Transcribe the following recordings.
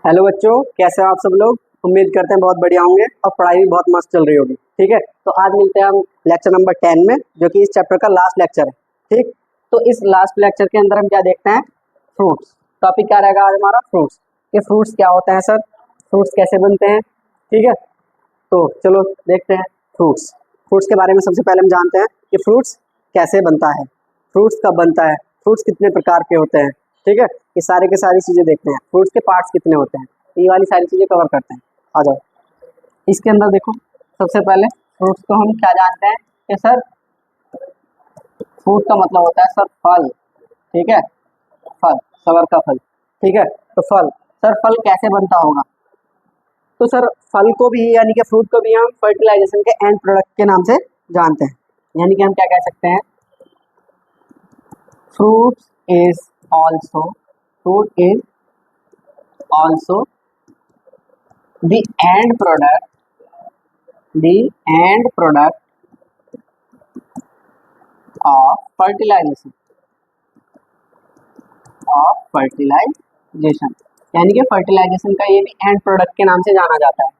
Hello बच्चों, कैसे हो आप सब लोग। उम्मीद करते हैं बहुत बढ़िया होंगे और पढ़ाई भी बहुत मस्त चल रही होगी। ठीक है, तो आज मिलते हैं हम लेक्चर नंबर 10 में, जो कि इस चैप्टर का लास्ट लेक्चर है। ठीक, तो इस लास्ट लेक्चर के अंदर हम क्या देखते हैं, फ्रूट्स। टॉपिक क्या रहेगा आज हमारा, फ्रूट्स। ये फ्रूट्स क्या होते हैं सर, फ्रूट्स कैसे बनते हैं। ठीक है, तो चलो देखते हैं फ्रूट्स। फ्रूट्स के बारे में सबसे पहले हम जानते हैं कि फ्रूट्स कैसे बनता है, फ्रूट्स कब बनता है, फ्रूट्स कितने प्रकार के होते हैं। ठीक है, ये सारे के सारी चीज़ें देखते हैं, फ्रूट्स के पार्ट्स कितने होते हैं, तो ये वाली सारी चीज़ें कवर करते हैं। आ जाओ, इसके अंदर देखो, सबसे पहले फ्रूट्स को हम क्या जानते हैं कि सर फ्रूट का मतलब होता है सर फल। ठीक है, फल, सबर का फल। ठीक है, तो फल, सर फल कैसे बनता होगा। तो सर फल को भी यानी कि फ्रूट को भी हम फर्टिलाइजेशन के एंड प्रोडक्ट के नाम से जानते हैं। यानी कि हम क्या कह सकते हैं, fruit is also the end product of fertilization यानी कि फर्टिलाइजेशन का ये भी एंड प्रोडक्ट के नाम से जाना जाता है।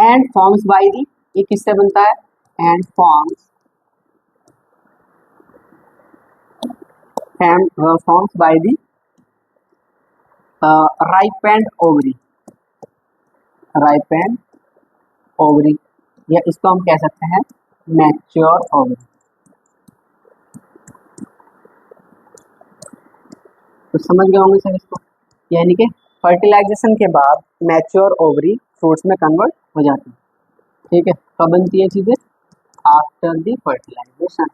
एंड फॉर्म्स बाय दी, ये किससे बनता है, and forms by the ripened ovary, या इसको हम कह सकते हैं मैच्योर ओवरी। तो समझ गए होंगे सर इसको, यानी कि फर्टिलाइजेशन के बाद मैच्योर ओवरी फ्रूट्स में कन्वर्ट हो जाती है। ठीक है, कब बनती है चीजें, आफ्टर दी फर्टिलाइजेशन।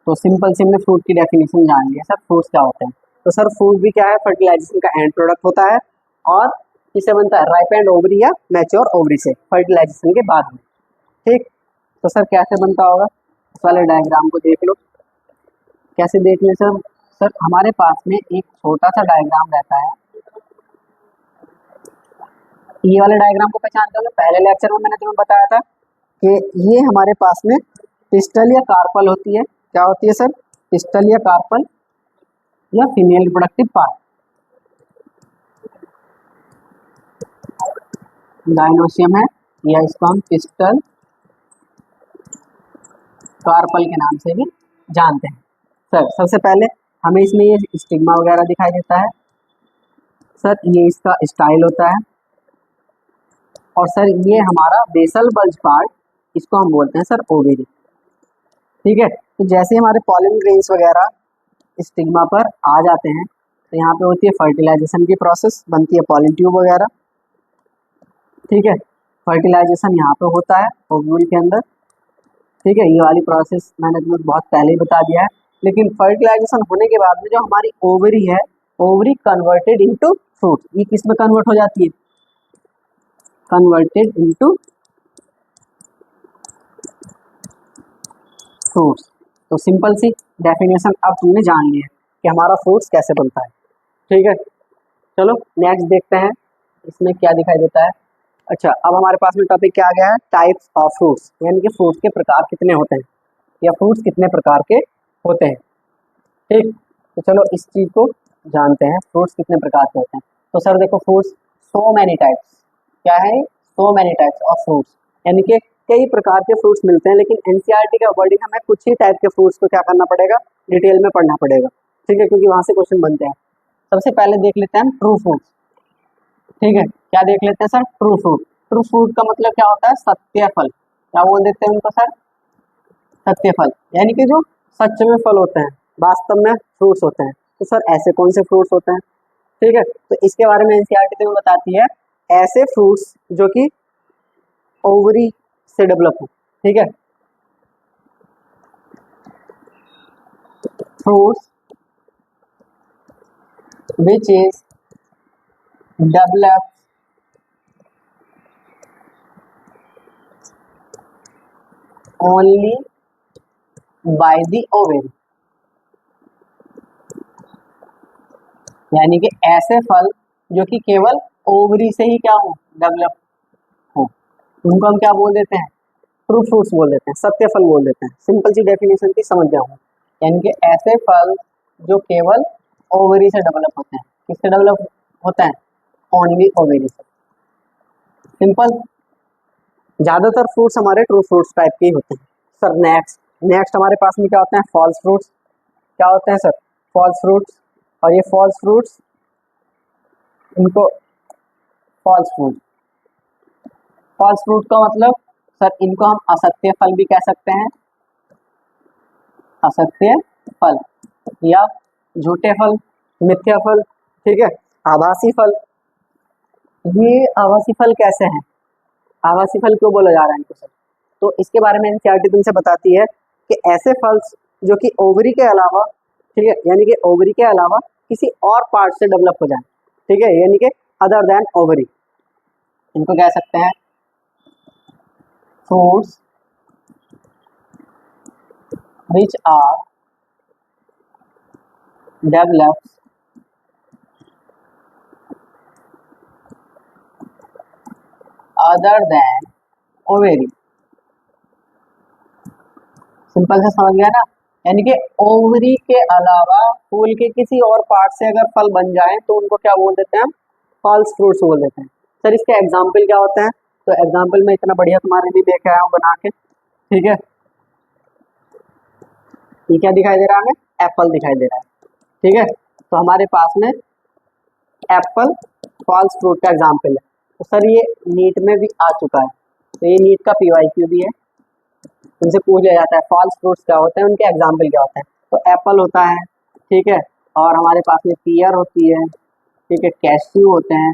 तो सिंपल से हमने फ्रूट की डेफिनेशन जान लिया। सर फ्रूट्स क्या होते हैं, तो सर फ्रूट भी क्या है, फर्टिलाइजेशन का एंड प्रोडक्ट होता है और किससे बनता है, राइपेंड ओवरी या मैच्योर ओवरी से, फर्टिलाइजेशन के बाद में। ठीक, तो सर कैसे बनता होगा, इस वाले डायग्राम को देख लो। कैसे देख लें सर, सर हमारे पास में एक छोटा सा डायग्राम रहता है। ये वाले डायग्राम को पहचानते हो, पहले लेक्चर में मैंने तुम्हें बताया था कि ये हमारे पास में पिस्टल या कार्पल होती है। क्या होती है सर, पिस्टल या कार्पल या फीमेल रिप्रोडक्टिव पार्ट। गाइनोसियम है, या इसको हम पिस्टल कार्पल के नाम से भी जानते हैं। सर सबसे पहले हमें इसमें ये स्टिग्मा वगैरह दिखाई देता है। सर ये इसका स्टाइल होता है, और सर ये हमारा बेसल बल्ज पार्ट, इसको हम बोलते हैं सर ओवेरी। ठीक है, तो जैसे हमारे पॉलन ग्रेन्स वगैरह स्टिग्मा पर आ जाते हैं, तो यहाँ पे होती है फर्टिलाइजेशन की प्रोसेस, बनती है पॉलन ट्यूब वगैरह। ठीक है, फर्टिलाइजेशन यहाँ पे होता है ओव्यूल के अंदर। ठीक है, ये वाली प्रोसेस मैंने तुम्हें बहुत पहले ही बता दिया है। लेकिन फर्टिलाइजेशन होने के बाद में जो हमारी ओवरी है, ओवरी कन्वर्टेड इनटू फ्रूट, ये किस में कन्वर्ट हो जाती है, कन्वर्टेड इनटू फ्रूट्स। तो सिंपल सी डेफिनेशन अब तुमने जान ली है कि हमारा फ्रूट्स कैसे बनता है। ठीक है, चलो नेक्स्ट देखते हैं इसमें क्या दिखाई देता है। अच्छा, अब हमारे पास में टॉपिक क्या आ गया है, टाइप्स ऑफ फ्रूट्स, यानी कि फ्रूट्स के प्रकार कितने होते हैं या फ्रूट्स कितने प्रकार के होते हैं। ठीक, तो चलो इस चीज़ को जानते हैं, फ्रूट्स कितने प्रकार के होते हैं। तो सर देखो, फ्रूट्स सो मैनी टाइप्स, क्या है, so many types of fruits, यानी कि कई प्रकार के फ्रूट्स मिलते हैं। लेकिन एनसीईआरटी के अकॉर्डिंग हमें कुछ ही टाइप के फ्रूट्स को क्या करना पड़ेगा, डिटेल में पढ़ना पड़ेगा। ठीक है, क्योंकि वहाँ से क्वेश्चन बनते हैं। सबसे पहले देख लेते हैं हम ट्रू फ्रूट्स। ठीक है, क्या देख लेते हैं sir, true fruit. True fruit का मतलब क्या होता है, सत्य फल। क्या बोल देते हैं उनको सर, सत्य फल, यानी कि जो सच में फल होते हैं, वास्तव में फ्रूट्स होते हैं। तो सर ऐसे कौन से फ्रूट्स होते हैं। ठीक है, तो इसके बारे में एनसीईआरटी तुम्हें बताती है, ऐसे फ्रूट्स जो कि ओवरी से डेवलप हो। ठीक है, fruits which is develop only by the ovary, यानी कि ऐसे फल जो कि केवल ओवरी से ही क्या हो, डेवलप हो, उनको हम क्या बोल देते हैं, ट्रू फ्रूट्स बोल देते हैं, सत्य फल बोल देते हैं। सिंपल सी डेफिनेशन थी, समझ गया हूँ। यानी कि ऐसे फल जो केवल ओवरी से डेवलप होते हैं। किससे डेवलप होता है? ओनली ओवरी से। सिंपल। ज्यादातर फ्रूट्स हमारे ट्रू फ्रूट्स टाइप के ही होते हैं। सर नेक्स्ट हमारे पास में क्या होते हैं? False fruits. क्या होते हैं सर? False fruits. और ये फॉल्स फ्रूट्स, इनको फॉल्स फ्रूट, फॉल्स फ्रूट का मतलब सर इनको हम असत्य फल भी कह सकते हैं, असत्य फल या झूठे फल, मिथ्या फल, ठीक है, आभासी फल। ये आभासी फल कैसे हैं? आभासी फल क्यों बोला जा रहा है इनको सर? तो इसके बारे में एनसीईआरटी तुमसे बताती है कि ऐसे फल जो कि ओवरी के अलावा, ठीक है, यानी कि ओवरी के अलावा किसी और पार्ट से डेवलप हो जाए, ठीक है, यानी कि अदर देन ओवरी, इनको कह सकते हैं fruits which are developed other than ovary। Simple से समझ गया ना? यानी कि ओवरी के अलावा फूल के किसी और पार्ट से अगर फल बन जाए तो उनको क्या बोल देते हैं? फॉल्स फ्रूट्स बोल देते हैं। सर इसके एग्जाम्पल क्या होते हैं? तो एग्जाम्पल में इतना बढ़िया तुम्हारे लिए लेके आया हूँ बना के, ठीक है। ये क्या दिखाई दे रहा है? हमें एप्पल दिखाई दे रहा है, ठीक है। तो हमारे पास में एप्पल फॉल्स फ्रूट का एग्जाम्पल है। तो सर ये नीट में भी आ चुका है, तो ये नीट का पीवाईक्यू भी है, उनसे पूछ लिया जाता है फॉल्स फ्रूट्स क्या होते हैं, उनके एग्जाम्पल क्या होते हैं। तो एप्पल होता है, ठीक है, और हमारे पास में पियर होती है, ठीक है, कैश्यू होते हैं,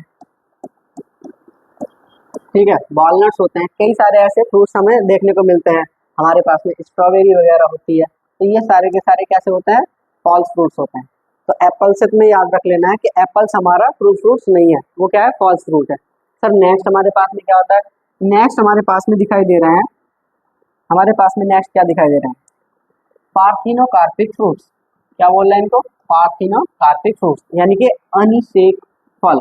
ठीक है, वॉलनट्स होते हैं, कई सारे ऐसे फ्रूट्स हमें देखने को मिलते हैं। हमारे पास में स्ट्रॉबेरी वगैरह होती है। तो ये सारे के सारे कैसे होते हैं? फॉल्स फ्रूट्स होते हैं। तो एप्पल से तुम्हें याद रख लेना है कि एप्पल्स हमारा ट्रू फ्रूट्स नहीं है, वो क्या है? फॉल्स फ्रूट है। सर नेक्स्ट हमारे पास में क्या होता है? नेक्स्ट हमारे पास में दिखाई दे रहे हैं, हमारे पास में नेक्स्ट क्या दिखाई दे रहे हैं? Parthenocarpic fruits. क्या बोल रहे हैं इनको? पार्थिनोकार्पिक फ्रूट्स, यानी कि अनिषेक फल।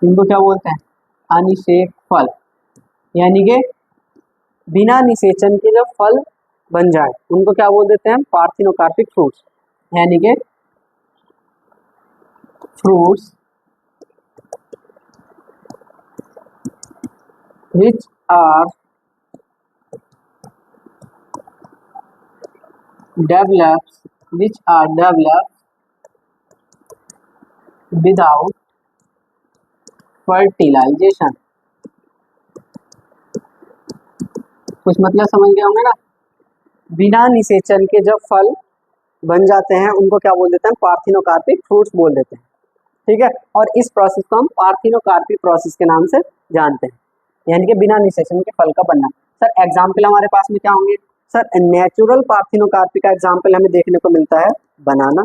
इनको क्या बोलते हैं? अनिषेक फल, यानी कि बिना निषेचन के जब फल बन जाए उनको क्या बोल देते हैं? पार्थिनोकार्पिक फ्रूट्स, यानी कि fruits which are developed without fertilization। कुछ मतलब समझ गए होंगे ना? बिना निषेचन के जब फल बन जाते हैं उनको क्या बोल देते हैं? पार्थिनोकार्पिक फ्रूट्स बोल देते हैं, ठीक है। और इस प्रोसेस को हम पार्थिनोकार्पिक प्रोसेस के नाम से जानते हैं, यानी कि बिना निषेचन के फल का बनना। सर एग्जाम्पल हमारे पास में क्या होंगे? सर नेचुरल पार्थिनोकार्पिक का एग्जाम्पल हमें देखने को मिलता है बनाना,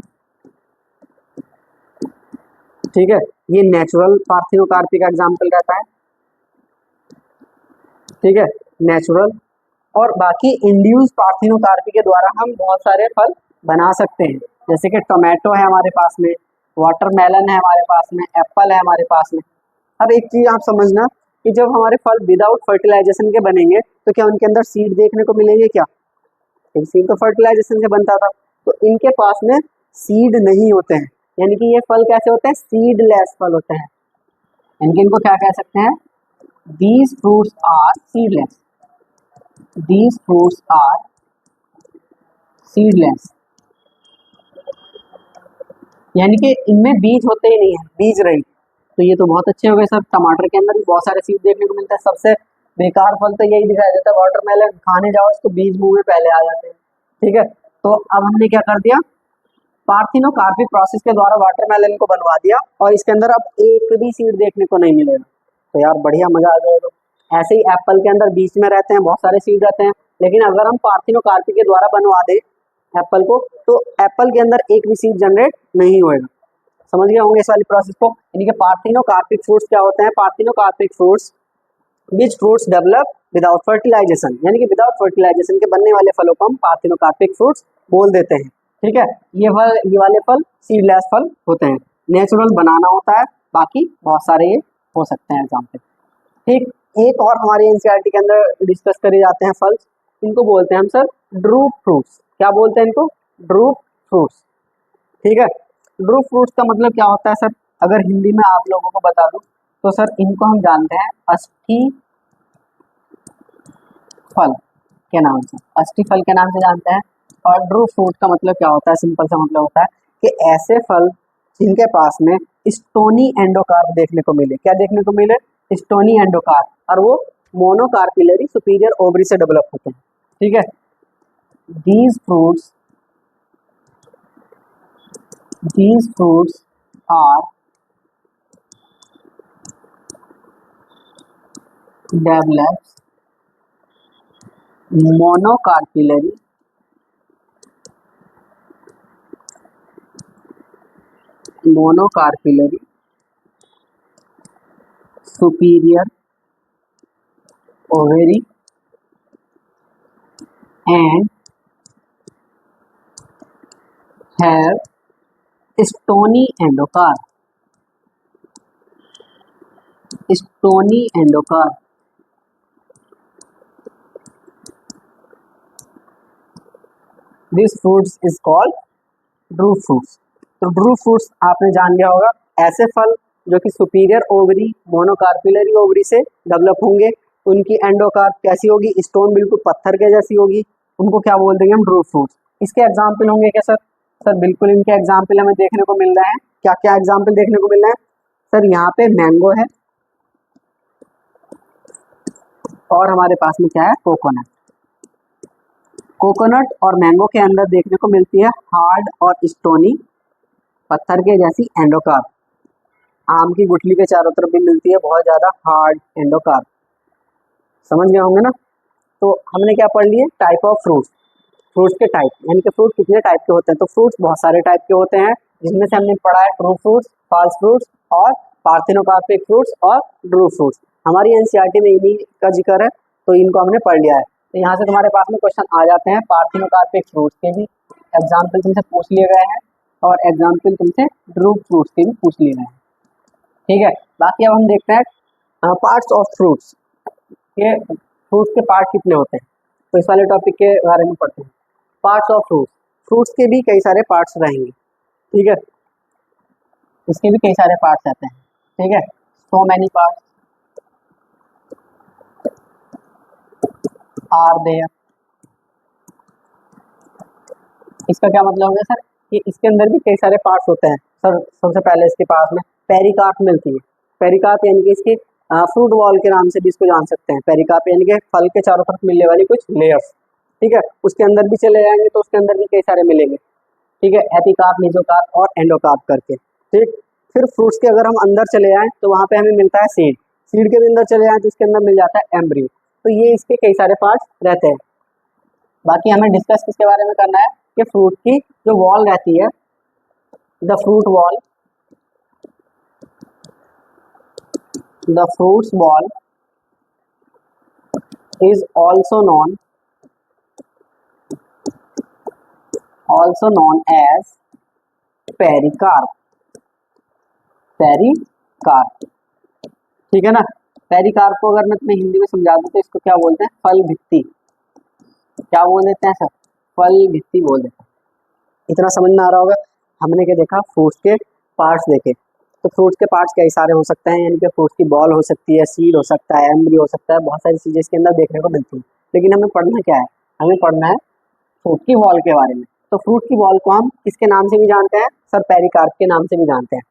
ठीक है, ये नेचुरल पार्थिनोकार्पिक का एग्जाम्पल रहता है, ठीक है, नेचुरल। और बाकी इंड्यूस पार्थिनोकार्पी के द्वारा हम बहुत सारे फल बना सकते हैं, जैसे कि टोमेटो है हमारे पास में, वाटरमेलन है हमारे पास में, एप्पल है हमारे पास में। अब एक चीज आप समझना कि जब हमारे फल विदाउट फर्टिलाइजेशन के बनेंगे तो क्या उनके अंदर सीड देखने को मिलेंगे? क्या सीड तो फर्टिलाइजेशन से बनता था, तो इनके पास में सीड नहीं होते हैं, यानी कि ये फल कैसे होते हैं? सीडलेस फल होते हैं, यानी कि इनको क्या कह सकते हैं? These fruits are seedless। These fruits are seedless, यानी कि इनमें बीज होते ही नहीं है, बीज रहित। तो ये तो बहुत अच्छे हो गए सर। टमाटर के अंदर भी बहुत सारे सीड देखने को मिलता है। सबसे बेकार फल तो यही दिखाई देता है वाटरमेलन, खाने जाओ इसको बीज मुंह में पहले आ जाते हैं, ठीक है। तो अब हमने क्या कर दिया? पार्थिनोकार्पिक प्रोसेस के द्वारा वाटरमेलन को बनवा दिया और इसके अंदर अब एक भी सीड देखने को नहीं मिलेगा। तो यार बढ़िया, मजा आ जाएगा। ऐसे ही एप्पल के अंदर बीच में रहते हैं बहुत सारे सीड रहते हैं, लेकिन अगर हम पार्थिनोकार्पी के द्वारा बनवा दें एप्पल को तो एप्पल के अंदर एक भी सीड जनरेट नहीं होएगा। समझ गए होंगे इस वाली प्रोसेस को? यानी कि पार्थिनोकार्पिक फ्रूट्स क्या होते हैं? Parthenocarpic fruits which fruits develop without fertilization, यानी कि विदाउट फर्टिलाइजेशन के बनने वाले फलों को हम पार्थिनोकार्पिक फ्रूट्स बोल देते हैं, ठीक है। ये वाले फल सीडलेस फल होते हैं, नेचुरल बनाना होता है, बाकी बहुत सारे ये हो सकते हैं एग्जाम्पल, ठीक। एक और हमारे एनसीईआरटी के अंदर डिस्कस करे जाते हैं फल, इनको बोलते हैं हम सर ड्रूप फ्रूट्स। क्या बोलते हैं इनको? Drupe fruits. ठीक है, ड्रूप फ्रूट्स का मतलब क्या होता है सर? अगर हिंदी में आप लोगों को बता दूं तो सर इनको हम जानते हैं अष्टी फल के नाम से, अष्टी फल के नाम से जानते हैं। और ड्रूप फ्रूट का मतलब क्या होता है? सिंपल सा मतलब होता है कि ऐसे फल जिनके पास में स्टोनी एंडोकार्प देखने को मिले। क्या देखने को मिले? स्टोनी एंडोकार्प, और वो मोनोकार्पिलरी सुपीरियर ओवरी से डेवलप होते हैं। ठीक है, these fruits are develops monocarpillary superior ovary and have stony endocarp. Stony endocarp. This fruits is called drupe fruits. तो ड्रूप फ्रूट्स आपने जान लिया होगा, ऐसे फल जो कि सुपीरियर ओवरी मोनोकार्पिलरी ओवरी से डेवलप होंगे, उनकी एंडोकार्प कैसी होगी? स्टोन, बिल्कुल पत्थर के जैसी होगी, उनको क्या बोल देंगे हम? Drupe fruits. इसके एग्जाम्पल होंगे क्या सर? सर बिल्कुल इनके एग्जाम्पल हमें देखने को मिल रहे हैं। क्या क्या एग्जाम्पल देखने को मिल रहे हैं सर? यहाँ पे मैंगो है और हमारे पास में क्या है? कोकोनट। कोकोनट और मैंगो के अंदर देखने को मिलती है हार्ड और स्टोनी पत्थर के जैसी एंडोकार्प। आम की गुठली के चारों तरफ भी मिलती है बहुत ज्यादा हार्ड एंडोकार्प। समझ गए होंगे ना? तो हमने क्या पढ़ लिए? टाइप ऑफ फ्रूट्स, फ्रूट्स के टाइप, यानी कि फ्रूट कितने टाइप के होते हैं। तो फ्रूट्स बहुत सारे टाइप के होते हैं, जिसमें से हमने पढ़ा है ट्रू फ्रूट्स, फॉल्स फ्रूट्स और पार्थिनोकार्पिक फ्रूट्स और ड्रूप फ्रूट्स। हमारी एनसीईआरटी में इन्हीं का जिक्र है, तो इनको हमने पढ़ लिया है। तो यहाँ से तुम्हारे पास में क्वेश्चन आ जाते हैं। पार्थिनोकार्पिक फ्रूट्स के भी एग्जाम्पल तुमसे पूछ लिए गए हैं और एग्जाम्पल तुमसे ड्रूप फ्रूट्स के भी पूछ लिए गए हैं। ठीक है, बाकी अब हम देखते हैं पार्ट्स ऑफ फ्रूट्स के, फ्रूट्स के पार्ट कितने होते हैं। तो इस वाले टॉपिक के बारे में पढ़ते हैं। पार्ट्स ऑफ फ्रूट्स, फ्रूट्स के भी कई सारे पार्ट्स रहेंगे। ठीक है, इसके भी कई सारे पार्ट्स रहते हैं। ठीक है, so many parts are there. इसका क्या मतलब है सर? कि इसके अंदर भी कई सारे पार्ट्स होते हैं। सर सबसे पहले इसके पास में पेरिकार्प मिलती है। पेरिकार्प यानी कि इसकी फ्रूट वॉल के नाम से भी इसको जान सकते हैं। पेरिकार्प यानी कि फल के चारों तरफ मिलने वाली कुछ लेयर्स। ठीक है, उसके अंदर भी चले जाएंगे तो उसके अंदर भी कई सारे मिलेंगे। ठीक है, एपिकार्प, मेसोकार्प और एंडोकार्प करके। ठीक, फिर फ्रूट्स के अगर हम अंदर चले जाएं तो वहां पे हमें मिलता है सीड। सीड के भी अंदर चले जाएं तो उसके अंदर मिल जाता है एम्ब्रियो। तो ये इसके कई सारे पार्ट्स रहते हैं। बाकी हमें डिस्कस किसके बारे में करना है कि फ्रूट की जो वॉल रहती है, the fruit wall, the fruits wall is also known as pericarp. Pericarp, ठीक है ना? पेरिकार्प को अगर मैं तुम्हें हिंदी में समझा दूं तो इसको क्या बोलते हैं? फल भित्ति। क्या बोल देते हैं सर? फल भित्ति बोल देते हैं। इतना समझ में आ रहा होगा। हमने क्या देखा? फ्रूट्स के पार्ट्स देखे। तो फ्रूट्स के पार्ट्स कई सारे हो सकते हैं, यानी कि फ्रूट्स की बॉल हो सकती है, सीड हो सकता है, एम्ब्रियो हो सकता है, बहुत सारी चीजें इसके अंदर देखने को मिलती है। लेकिन हमें पढ़ना क्या है? हमें पढ़ना है फ्रूट की वॉल के बारे में। तो फ्रूट की वॉल को हम किसके नाम से भी जानते हैं? सर पेरिकार्प के नाम से भी जानते हैं।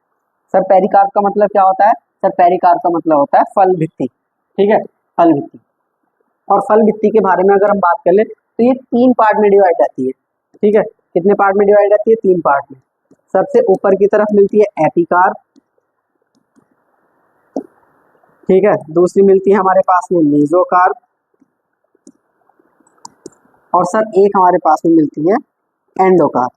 सर पेरिकार्प का मतलब क्या होता है? सर पेरिकार्प का मतलब होता है फल भित्ति। ठीक है, फल भित्ति। और फल भित्ति के बारे में अगर हम बात कर ले तो ये 3 पार्ट में डिवाइड रहती है। ठीक है, कितने पार्ट में डिवाइड रहती है? 3 पार्ट में। सबसे ऊपर की तरफ मिलती है एपिकार्प। ठीक है, दूसरी मिलती है हमारे पास में मेसोकार्प, और सर एक हमारे पास में मिलती है एंडोकार्प।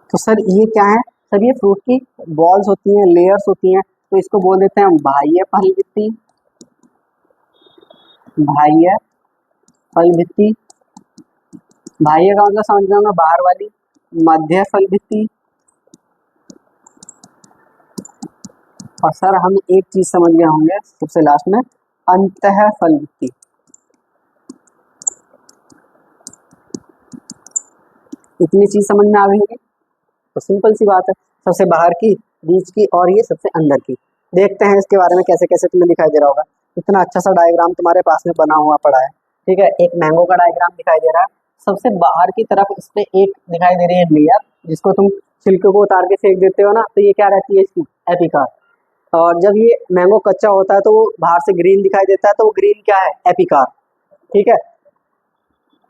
तो सर ये क्या है? सर ये फ्रूट की बॉल्स होती हैं, लेयर्स होती हैं, तो इसको बोल देते हैं हम बाह्य फल भित्ति। बाह्य फल भित्ति, बाह्य का मतलब समझ में बाहर वाली। मध्य फल भित्ति, और सर हम एक चीज समझ गए होंगे सबसे लास्ट में, अंतःफलवृत्ति। इतनी चीज समझ में आ गई होगी तो सिंपल सी बात है, सबसे बाहर की, बीच की और ये सबसे अंदर की। देखते हैं इसके बारे में कैसे कैसे तुम्हें दिखाई दे रहा होगा। इतना अच्छा सा डायग्राम तुम्हारे पास में बना हुआ पड़ा है, ठीक है। एक मैंगो का डायग्राम दिखाई दे रहा है, सबसे बाहर की तरफ इस पे एक दिखाई दे रही है लेयर, जिसको तुम छिलके को उतार के फेंक देते हो ना, तो ये क्या रहती है इसकी एपिकार। और जब ये मैंगो कच्चा होता है तो वो बाहर से ग्रीन दिखाई देता है, तो वो ग्रीन क्या है, एपिकार, ठीक है।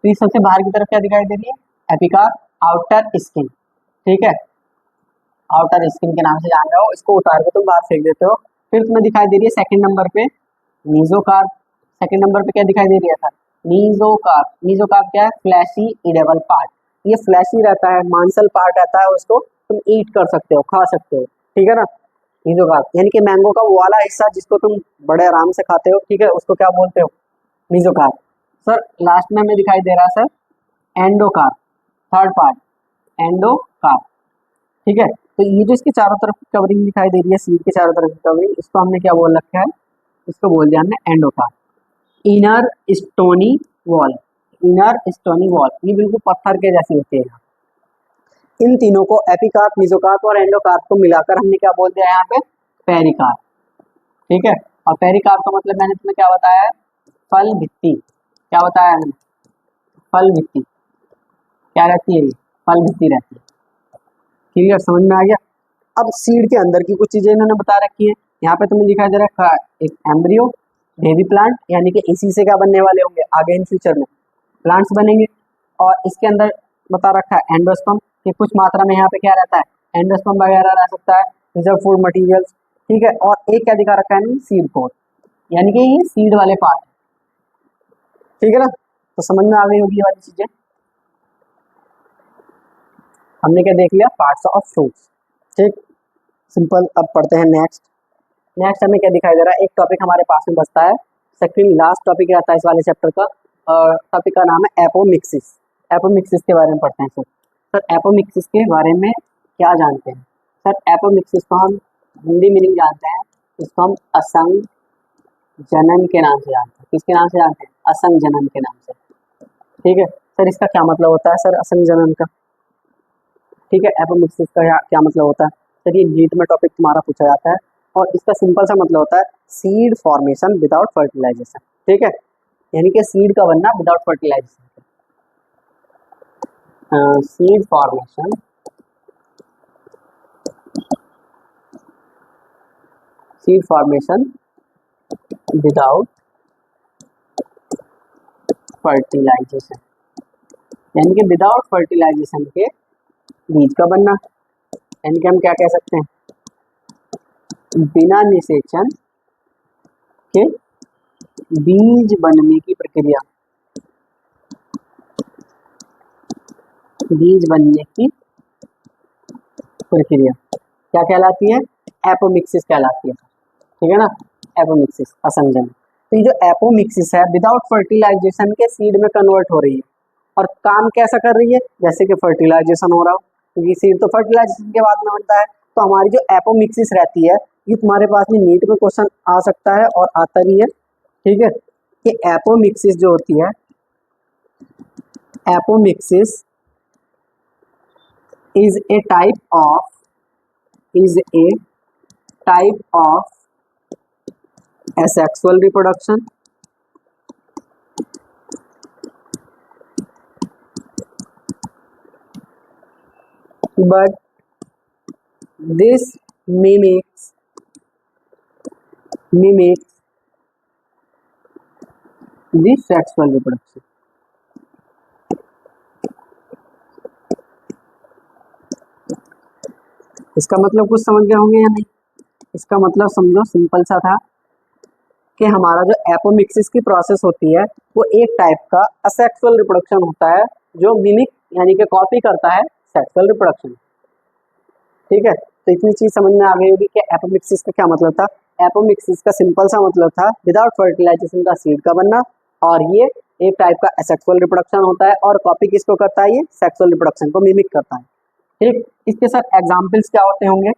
तो ये सबसे बाहर की तरफ क्या दिखाई दे रही है, एपिकार, आउटर स्किन, ठीक है। आउटर स्किन के नाम से जान रहे हो, इसको उतार के तुम बाहर फेंक देते हो। फिर तुम्हें दिखाई दे रही है सेकंड नंबर पे मीजोकार्प। सेकंड नंबर पे क्या दिखाई दे रही है सर, मीजोकार्प। मीजोकार्प क्या है, फ्लैशी इडेबल पार्ट। ये फ्लैशी रहता है, मांसल पार्ट रहता है, उसको तुम ईट कर सकते हो, खा सकते हो, ठीक है ना। मीजोकार्प यानी कि मैंगो का वो वाला हिस्सा जिसको तुम बड़े आराम से खाते हो, ठीक है, उसको क्या बोलते हो, मीजोकार्प। सर लास्ट में हमें दिखाई दे रहा है sir endocarp, third part endocarp, ठीक है। तो ये जो इसके चारों तरफ की कवरिंग दिखाई दे रही है, सीड के चारों तरफ की कवरिंग, इसको हमने क्या बोल रखा है, इसको बोल दिया हमने endocarp. Inner stony wall, inner stony wall ये बिल्कुल पत्थर के जैसी होती है। इन तीनों को एपिकार्प, मेसोकार्प और एंडोकार्प को मिलाकर हमने क्या बोल दिया यहाँ पे, पेरिकार्प, ठीक है। और पेरिकार्प का मतलब मैंने तुम्हें क्या बताया है, फल भित्ति। क्या बताया मैंने, फल भित्ति क्या रहती है, फल भित्ति रहती है, क्लियर, समझ में आ गया। अब सीड के अंदर की कुछ चीजें इन्होंने बता रखी है। यहाँ पे तुम्हें दिखाई दे रहा है एक एम्ब्रियो, बेबी प्लांट, यानी कि इसी से क्या बनने वाले होंगे आगे इन फ्यूचर में प्लांट्स बनेंगे। और इसके अंदर बता रखा है एंडोस्पर्म, कि कुछ मात्रा में यहाँ पे क्या रहता है, एंडोस्पर्म वगैरह रह सकता है, रिजर्व फूड मटेरियल्स, ठीक है। और एक क्या दिखा रखा है, सीड कोट, यानी कि ये सीड वाले पार्ट, ठीक है ना। तो समझ में आ गई होगी ये वाली चीजें। हमने क्या देख लिया, पार्ट्स ऑफ फ्रूट्स, ठीक, सिंपल। अब पढ़ते हैं नेक्स्ट। नेक्स्ट हमें क्या दिखाई दे रहा है, एक टॉपिक हमारे पास में बचता है, सेकंड लास्ट टॉपिक रहता है इस वाले चैप्टर का, और टॉपिक का नाम है एपोमिक्सिस। एपोमिक्सिस के बारे में पढ़ते हैं सर एपोमिक्सिस के बारे में क्या जानते हैं सर। एपोमिक्सिस को हम हिंदी मीनिंग जानते हैं, इसको हम असंग जनन के नाम से जानते हैं। किसके नाम से जानते हैं, असंग जनन के नाम से, ठीक है। सर इसका क्या मतलब होता है सर, असंग जनन का, ठीक है। एपोमिक्सिस का क्या मतलब होता है सर, ये नीट में टॉपिक तुम्हारा पूछा जाता है, और इसका सिंपल सा मतलब होता है सीड फॉर्मेशन विदाउट फर्टिलाइजेशन, ठीक है, यानी कि सीड का बनना without fertilization. Seed formation without fertilization, यानी कि विदाउट फर्टिलाइजेशन के बीज का बनना, यानी कि हम क्या कह सकते हैं, बिना निषेचन के बीज बनने की प्रक्रिया, बीज बनने की प्रक्रिया क्या कहलाती है, एपोमिक्सिस कहलाती है, ठीक है ना। एपोमिक्सिस, असंजन। तो ये जो एपोमिक्सिस है विदाउट फर्टिलाइजेशन के सीड में कन्वर्ट हो रही है, और काम कैसा कर रही है, जैसे कि फर्टिलाइजेशन हो रहा हो, क्योंकि सीड तो फर्टिलाइजेशन के बाद में बनता है। तो हमारी जो एपोमिक्सिस रहती है, ये तुम्हारे पास में नीट में क्वेश्चन आ सकता है और आता भी है, ठीक है। कि एपोमिक्सिस जो होती है, apomixis is a type of asexual reproduction, but this mimics the sexual reproduction। इसका मतलब कुछ समझ गए होंगे या नहीं। इसका मतलब समझो सिंपल सा था कि हमारा जो एपोमिक्सिस की प्रोसेस होती है वो एक टाइप का असेक्सुअल रिप्रोडक्शन होता है, जो मिमिक यानी कि कॉपी करता है सेक्सुअल रिप्रोडक्शन, ठीक है। तो इतनी चीज समझ में आ गई होगी कि एपोमिक्सिस का क्या मतलब था। एपोमिक्सिस का सिंपल सा मतलब था विदाउट फर्टिलाइजेशन का सीड का बनना, और ये एक टाइप का असेक्सुअल रिप्रोडक्शन होता है, और कॉपी किसको करता है, ये सेक्सुअल रिप्रोडक्शन को मिमिक करता है, ठीक। इसके साथ एग्जाम्पल्स क्या होते होंगे,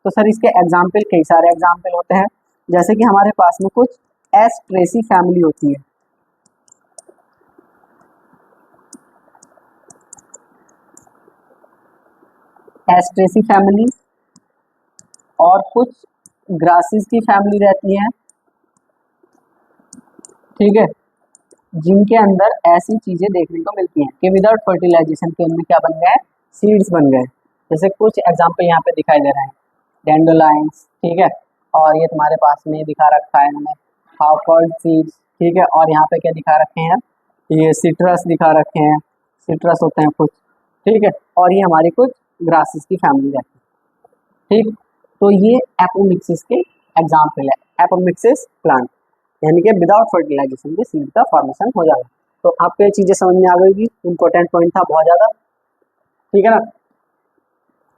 तो सर इसके एग्जाम्पल कई सारे एग्जाम्पल होते हैं, जैसे कि हमारे पास में कुछ एस्ट्रेसी फैमिली होती है, एस्ट्रेसी फैमिली, और कुछ ग्रासेस की फैमिली रहती है, ठीक है, जिनके अंदर ऐसी चीजें देखने को मिलती हैं कि विदाउट फर्टिलाइजेशन के उनमें क्या बन गए, सीड्स बन गए। जैसे कुछ एग्जाम्पल यहाँ पे दिखाई दे रहे हैं, डेंडोलाइन्स, ठीक है, और ये तुम्हारे पास में दिखा रखा है इन्होंने हाउफर्ड सीड्स, ठीक है, और यहाँ पे क्या दिखा रखे हैं, ये सिट्रस दिखा रखे हैं, सिट्रस होते हैं कुछ, ठीक है, और ये हमारी कुछ ग्रासेस की फैमिली रहती है, ठीक। तो ये एपोमिक्सिस के एग्जाम्पल है, एपोमिक्सिस प्लांट, यानी कि विदाउट फर्टिलाइजेशन के सीड का फॉर्मेशन हो जाएगा। तो आपको ये चीजें समझ में आ गई, इंपॉर्टेंट पॉइंट था बहुत ज्यादा, ठीक है ना।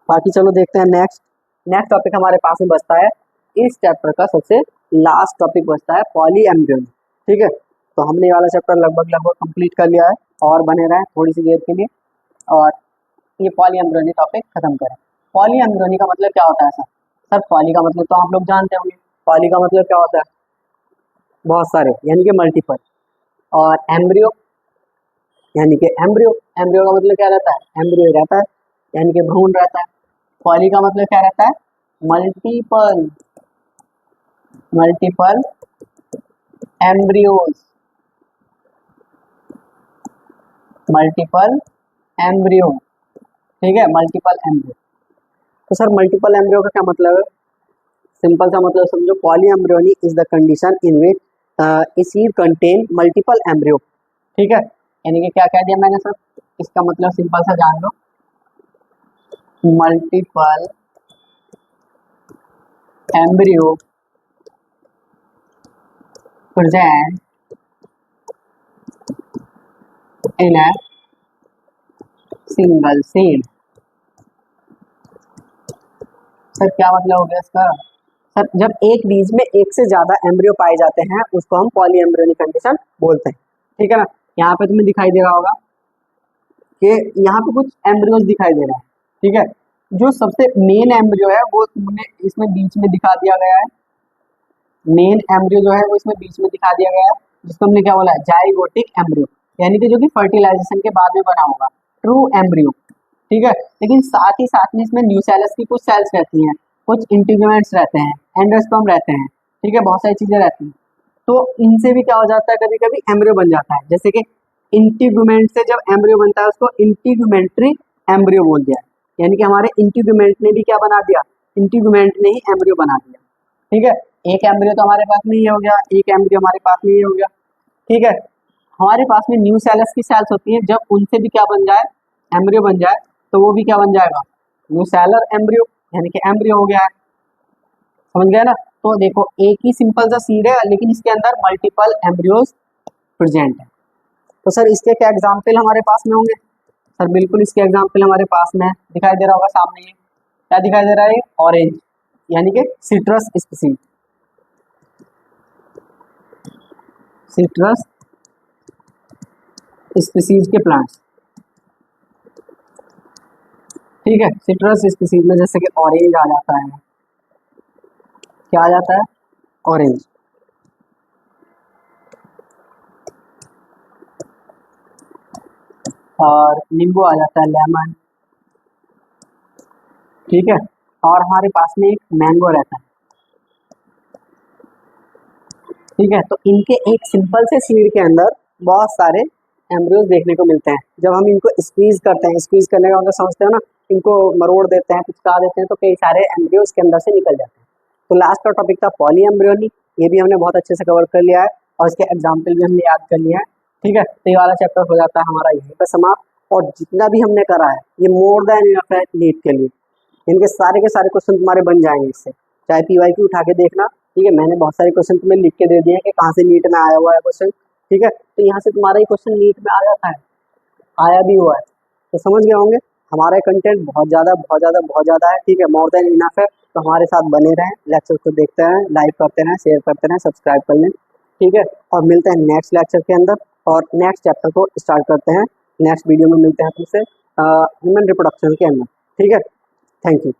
बाकी चलो देखते हैं नेक्स्ट टॉपिक हमारे पास में बचता है, इस चैप्टर का सबसे लास्ट टॉपिक बचता है पॉलीएम्ब्रियोनी, ठीक है। तो हमने ये वाला चैप्टर लगभग कंप्लीट कर लिया है, और बने रहे थोड़ी सी देर के लिए, और ये पॉलीएम्ब्रियोनी टॉपिक खत्म करें। पॉलीएम्ब्रियोनी का मतलब क्या होता है सर पॉली का मतलब तो आप लोग जानते होंगे, पॉली का मतलब क्या होता है, बहुत सारे, यानी कि मल्टीपल, और एम्ब्रियो यानी कि एम्ब्रियो का मतलब क्या रहता है, एम्ब्रियो रहता है, यानी कि भ्रूण रहता है। पॉली का मतलब क्या रहता है, मल्टीपल एम्ब्रियोज, मल्टीपल एम्ब्रियो, ठीक है, मल्टीपल एम्ब्रियो। तो सर मल्टीपल एम्ब्रियो का क्या मतलब है, सिंपल सा मतलब समझो, polyembryony is the condition in which a seed contain multiple embryo, ठीक है, यानी कि क्या कह दिया मैंने सर, इसका मतलब सिंपल सा जान लो, multiple embryo present in a single seed. Sir क्या मतलब हो गया इसका, सर जब एक बीज में एक से ज्यादा एम्ब्रियो पाए जाते हैं उसको हम पॉलीएम्ब्रियोनी कंडीशन बोलते हैं, ठीक है ना। यहाँ पे तुम्हें दिखाई दे रहा होगा कि यहाँ पे कुछ एम्ब्रियोज दिखाई दे रहा है, ठीक है, जो सबसे मेन एम्ब्रियो है वो तुमने इसमें बीच में दिखा दिया गया है, मेन एम्ब्रियो जो है वो इसमें बीच में दिखा दिया गया है, जिसको हमने क्या बोला है, जाइगोटिक एम्ब्रियो, यानी कि जो कि फर्टिलाइजेशन के बाद में बना होगा, ट्रू एम्ब्रियो, ठीक है। लेकिन साथ ही साथ में इसमें न्यूसेलस की कुछ सेल्स रहती हैं, कुछ इंटीग्यूमेंट्स रहते हैं, एंडोस्पर्म रहते हैं, ठीक है, बहुत सारी चीजें रहती हैं। तो इनसे भी क्या हो जाता है, कभी कभी एम्ब्रियो बन जाता है, जैसे कि इंटीग्यूमेंट से जब एम्ब्रियो बनता है उसको इंटीग्यूमेंट्री एम्ब्रियो बोल दिया, यानी कि हमारे इंटीग्यूमेंट ने भी क्या बना दिया, इंटीग्यूमेंट ने ही एम्ब्रियो बना दिया, ठीक है। एक एम्ब्रियो तो हमारे पास में ये हो गया, एक एम्ब्रियो हमारे पास में ये हो गया, ठीक है। हमारे पास में न्यू सेल्स की सेल्स होती हैं, जब उनसे भी क्या बन जाए, एम्ब्रियो बन जाए, तो वो भी क्या बन जाएगा, न्यूसेलर एम्ब्रियो, यानी कि एम्ब्रियो हो गया है, समझ गए ना। तो देखो एक ही सिंपल सा सीड है लेकिन इसके अंदर मल्टीपल एम्ब्रियोज प्रेजेंट है। तो सर इसके क्या एग्जाम्पल हमारे पास में होंगे, सर बिल्कुल इसके एग्जाम्पल हमारे पास में दिखाई दे रहा होगा सामने, ये क्या दिखाई दे रहा है, ऑरेंज, यानी कि सिट्रस स्पीसीज, सिट्रस स्पीसीज के प्लांट्स, ठीक है। सिट्रस स्पीसीज में जैसे कि ऑरेंज आ जाता है, क्या आ जाता है, ऑरेंज, और नींबू आ जाता है, लेमन, ठीक है, और हमारे पास में एक मैंगो रहता है, ठीक है। तो इनके एक सिंपल से सीड के अंदर बहुत सारे एम्ब्रियोज देखने को मिलते हैं। जब हम इनको स्क्वीज करते हैं, स्क्वीज करने का मतलब समझते हो ना, इनको मरोड़ देते हैं, चिपका देते हैं, तो कई सारे एम्ब्रियोज के अंदर से निकल जाते हैं। तो लास्ट का टॉपिक था पॉलीएम्ब्रियोनी, ये भी हमने बहुत अच्छे से कवर कर लिया है, और इसके एग्जाम्पल भी हमने याद कर लिया है, ठीक है। तो ये वाला चैप्टर हो जाता है हमारा यहीं पर समाप्त, और जितना भी हमने करा है ये मोर देन इनफ है नीट के लिए, इनके सारे के सारे क्वेश्चन तुम्हारे बन जाएंगे इससे, चाहे PYQ उठा के देखना, ठीक है। मैंने बहुत सारे क्वेश्चन तुम्हें लिख के दे दिए हैं कि कहाँ से नीट में आया हुआ है क्वेश्चन, ठीक है। तो यहाँ से तुम्हारा ही क्वेश्चन नीट में आ जाता है, आया भी हुआ है, तो समझ गए होंगे हमारा कंटेंट बहुत ज़्यादा है, ठीक है, मोर देन इनफ है। तो हमारे साथ बने रहें, लेक्चर को देखते रहें, लाइक करते रहें, शेयर करते रहें, सब्सक्राइब कर लें, ठीक है। और मिलते हैं नेक्स्ट लेक्चर के अंदर, और नेक्स्ट चैप्टर को स्टार्ट करते हैं, नेक्स्ट वीडियो में मिलते हैं तुमसे ह्यूमन रिप्रोडक्शन के अंदर, ठीक है। Thank you.